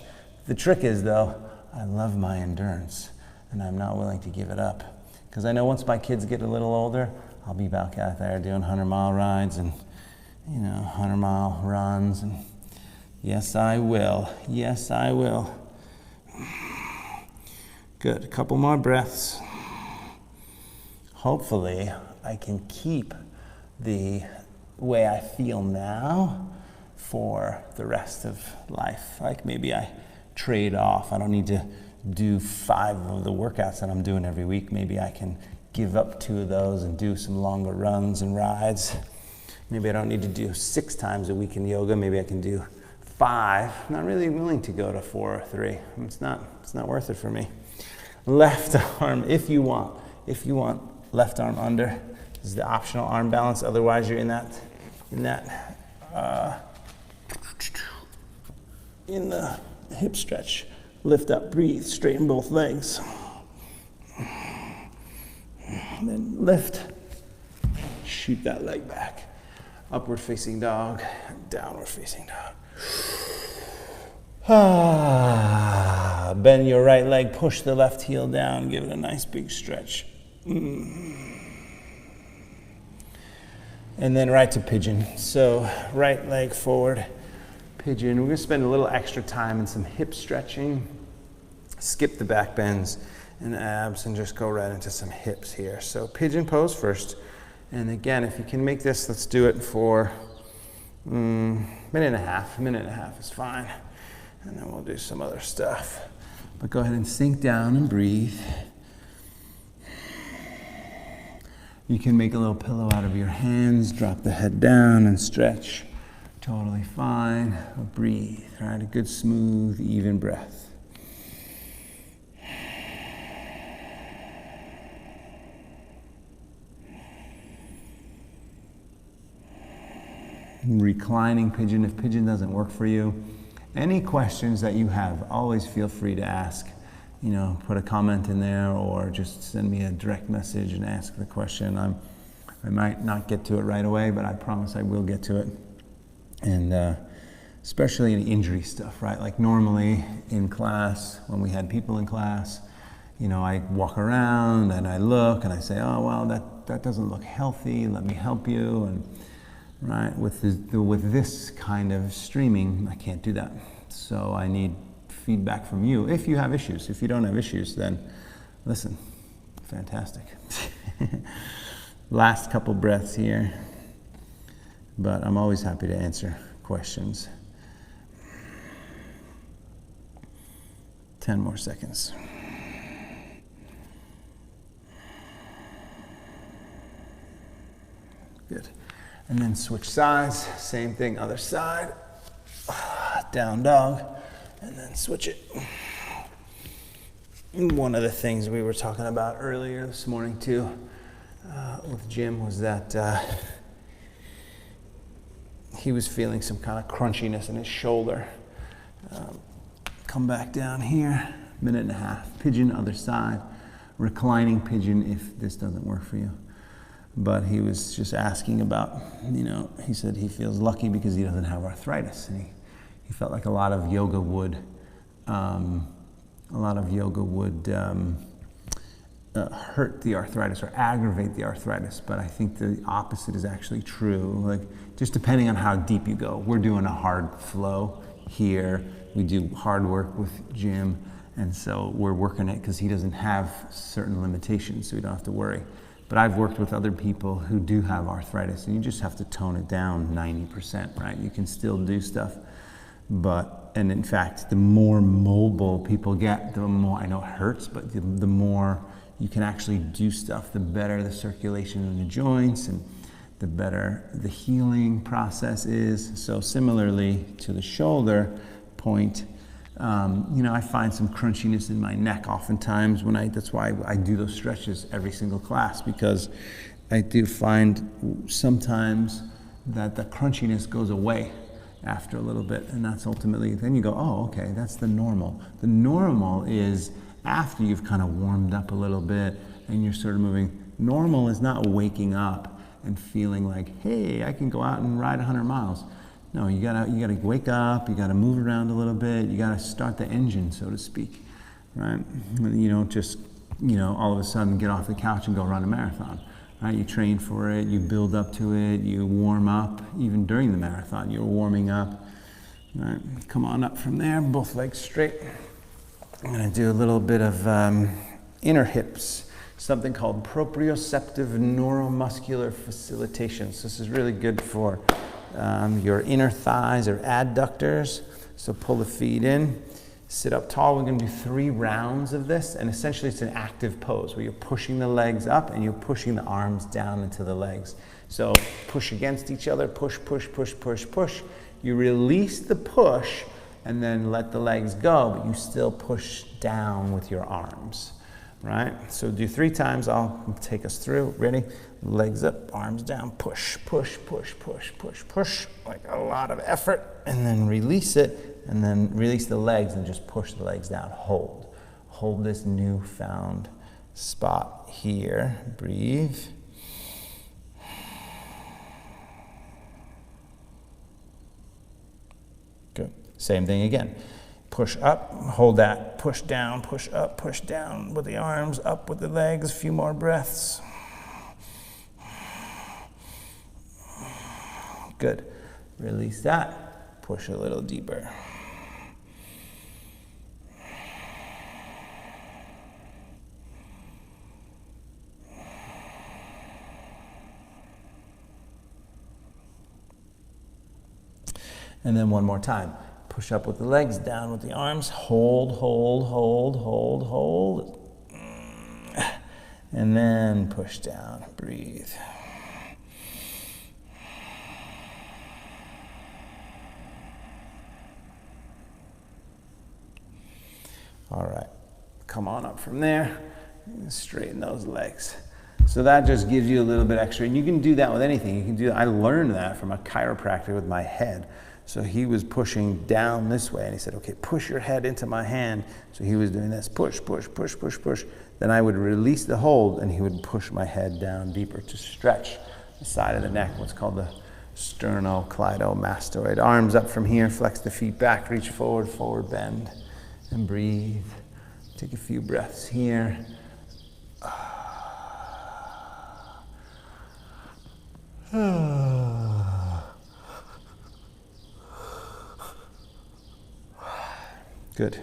The trick is, though, I love my endurance, and I'm not willing to give it up. Because I know once my kids get a little older, I'll be back out there doing 100-mile rides and 100-mile runs, and yes, I will. Yes, I will. Good. A couple more breaths. Hopefully, I can keep the way I feel now for the rest of life. Like maybe I trade off. I don't need to do 5 of the workouts that I'm doing every week. Maybe I can give up 2 of those and do some longer runs and rides. Maybe I don't need to do 6 times a week in yoga. Maybe I can do 5. I'm not really willing to go to 4 or 3. It's not worth it for me. Left arm, if you want left arm under. This is the optional arm balance. Otherwise, you're in the hip stretch. Lift up, breathe, straighten both legs. And then lift, shoot that leg back. Upward facing dog, downward facing dog. Bend your right leg, push the left heel down, give it a nice big stretch. And then right to pigeon. So right leg forward, pigeon. We're gonna spend a little extra time in some hip stretching. Skip the back bends and abs and just go right into some hips here. So pigeon pose first. And again, if you can make this, let's do it for a minute and a half. A minute and a half is fine. And then we'll do some other stuff. But go ahead and sink down and breathe. You can make a little pillow out of your hands, drop the head down and stretch. Totally fine. Breathe, right? A good, smooth, even breath. Reclining pigeon. If pigeon doesn't work for you, any questions that you have, always feel free to ask. Put a comment in there or just send me a direct message and ask the question. I might not get to it right away, but I promise I will get to it. And especially in injury stuff, right? Like normally in class, when we had people in class, I walk around and I look and I say, oh, well, that doesn't look healthy. Let me help you. And right, with this kind of streaming, I can't do that. So I need feedback from you. If you have issues, if you don't have issues, then listen, fantastic. Last couple breaths here, but I'm always happy to answer questions. 10 more seconds. Good. And then switch sides, same thing, other side. Down dog, and then switch it. One of the things we were talking about earlier this morning too with Jim was that he was feeling some kind of crunchiness in his shoulder. Come back down here, minute and a half. Pigeon, other side. Reclining pigeon if this doesn't work for you. But he was just asking about, he said he feels lucky because he doesn't have arthritis. And he felt like a lot of yoga would hurt the arthritis or aggravate the arthritis, but I think the opposite is actually true. Like, just depending on how deep you go. We're doing a hard flow here. We do hard work with Jim, and so we're working it because he doesn't have certain limitations, so we don't have to worry. But I've worked with other people who do have arthritis, and you just have to tone it down 90%, right? You can still do stuff, and in fact, the more mobile people get, the more, I know it hurts, but the more you can actually do stuff, the better the circulation in the joints and the better the healing process is. So similarly to the shoulder point, I find some crunchiness in my neck oftentimes that's why I do those stretches every single class, because I do find sometimes that the crunchiness goes away after a little bit, and that's ultimately, then you go, oh, okay, that's the normal. The normal is after you've kind of warmed up a little bit and you're sort of moving. Normal is not waking up and feeling like, hey, I can go out and ride 100 miles. No, you gotta wake up, you gotta move around a little bit, you gotta start the engine, so to speak, right? You don't just, all of a sudden get off the couch and go run a marathon, right? You train for it, you build up to it, you warm up. Even during the marathon, you're warming up, right? Come on up from there, both legs straight. I'm gonna do a little bit of inner hips, something called proprioceptive neuromuscular facilitation. So this is really good for your inner thighs or adductors. So pull the feet in, sit up tall. We're going to do 3 rounds of this, and essentially it's an active pose where you're pushing the legs up and you're pushing the arms down into the legs. So push against each other, push, push, push, push, push. You release the push and then let the legs go, but you still push down with your arms, right? So do 3 times. I'll take us through. Ready? Legs up, arms down, push, push, push, push, push, push, like a lot of effort, and then release it, and then release the legs and just push the legs down. Hold this newfound spot here. Breathe. Good. Same thing again. Push up, hold that, push down, push up, push down with the arms, up with the legs, a few more breaths. Good. Release that, push a little deeper. And then one more time. Push up with the legs, down with the arms. Hold, hold, hold, hold, hold. And then push down. Breathe. All right. Come on up from there. Straighten those legs. So that just gives you a little bit extra. And you can do that with anything. You can do. I learned that from a chiropractor with my head. So he was pushing down this way, and he said, okay, push your head into my hand. So he was doing this, push, push, push, push, push. Then I would release the hold, and he would push my head down deeper to stretch the side of the neck, what's called the sternocleidomastoid. Arms up from here, flex the feet back, reach forward, forward bend, and breathe. Take a few breaths here. Good.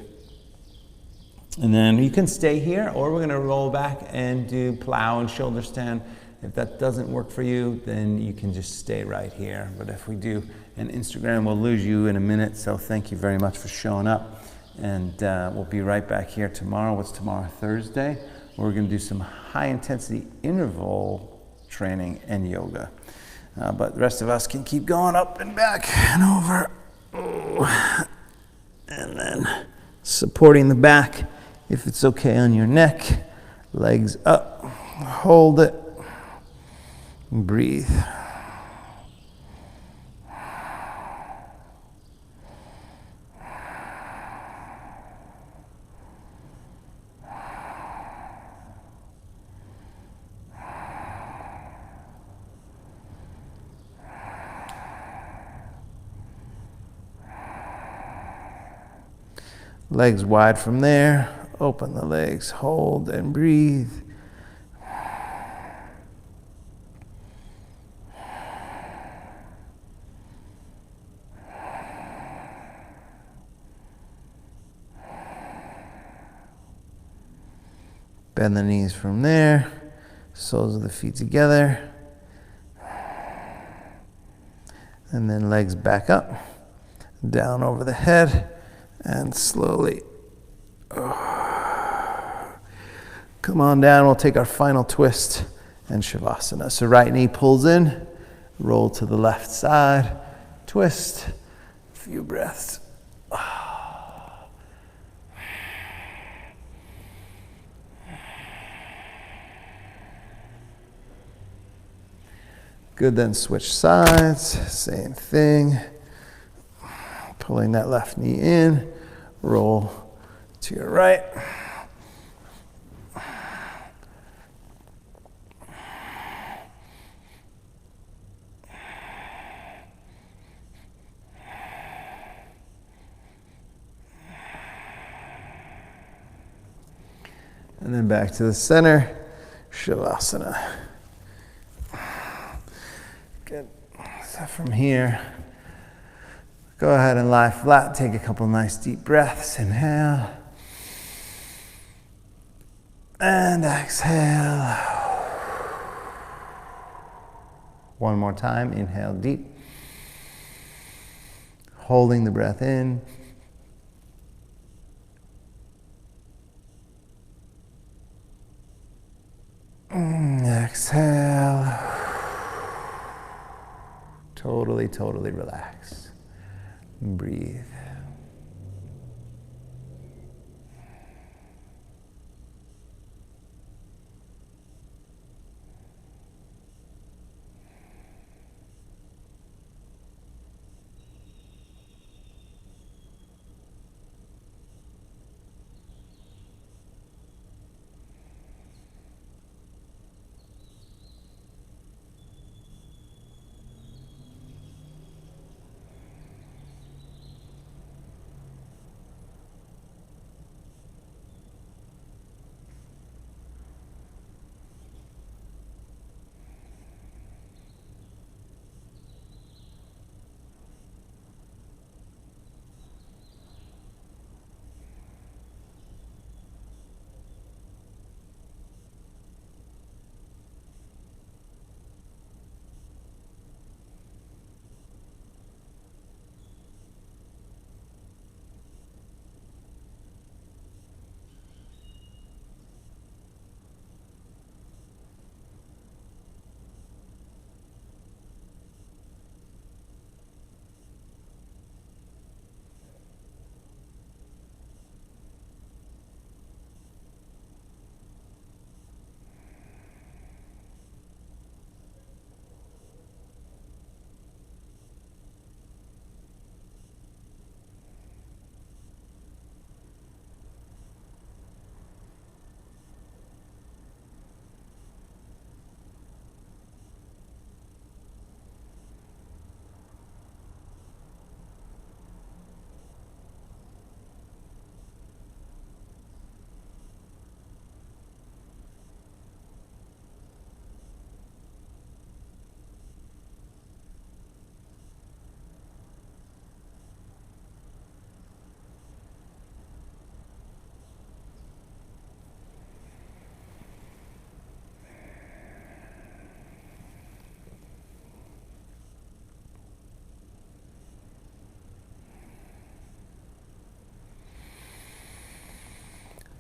And then you can stay here, or we're going to roll back and do plow and shoulder stand. If that doesn't work for you, then you can just stay right here. But if we do an Instagram, we'll lose you in a minute. So thank you very much for showing up. And we'll be right back here tomorrow. What's tomorrow? Thursday. We're going to do some high intensity interval training and yoga. But the rest of us can keep going up and back and over. Oh. And then supporting the back, if it's okay on your neck, legs up, hold it, breathe. Legs wide from there. Open the legs, hold and breathe. Bend the knees from there. Soles of the feet together. And then legs back up. Down over the head. And slowly come on down. We'll take our final twist and Shavasana. So right knee pulls in, roll to the left side, twist, a few breaths. Good, then switch sides, same thing. Pulling that left knee in, roll to your right. And then back to the center, Shavasana. Good. So from here, go ahead and lie flat. Take a couple nice deep breaths. Inhale. And exhale. One more time. Inhale deep. Holding the breath in. Exhale. Totally relax. Breathe.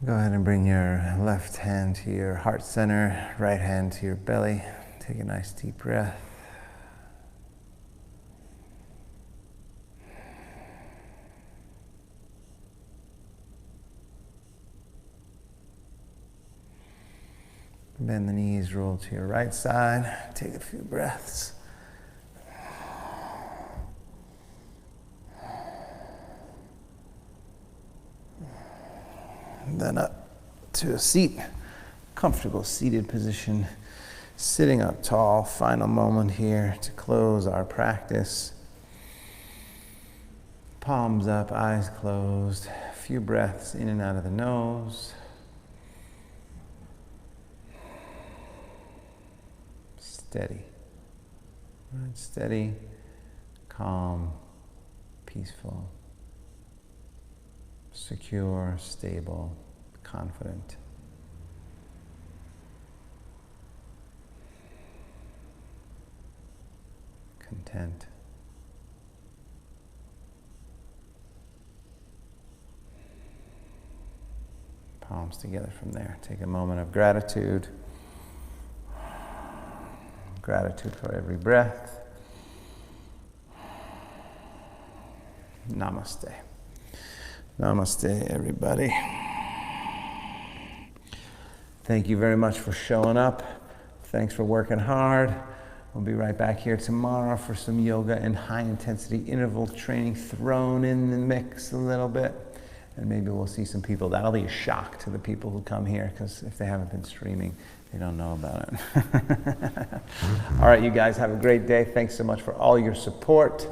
Go ahead and bring your left hand to your heart center, right hand to your belly. Take a nice deep breath. Bend the knees, roll to your right side. Take a few breaths. Then up to a seat, comfortable seated position, sitting up tall. Final moment here to close our practice. Palms up, eyes closed. few breaths in and out of the nose. Steady. Right, steady, calm, peaceful, secure, stable, confident. Content. Palms together from there. Take a moment of gratitude. Gratitude for every breath. Namaste. Namaste, everybody. Thank you very much for showing up. Thanks for working hard. We'll be right back here tomorrow for some yoga and high-intensity interval training thrown in the mix a little bit. And maybe we'll see some people. That'll be a shock to the people who come here, because if they haven't been streaming, they don't know about it. All right, you guys, have a great day. Thanks so much for all your support.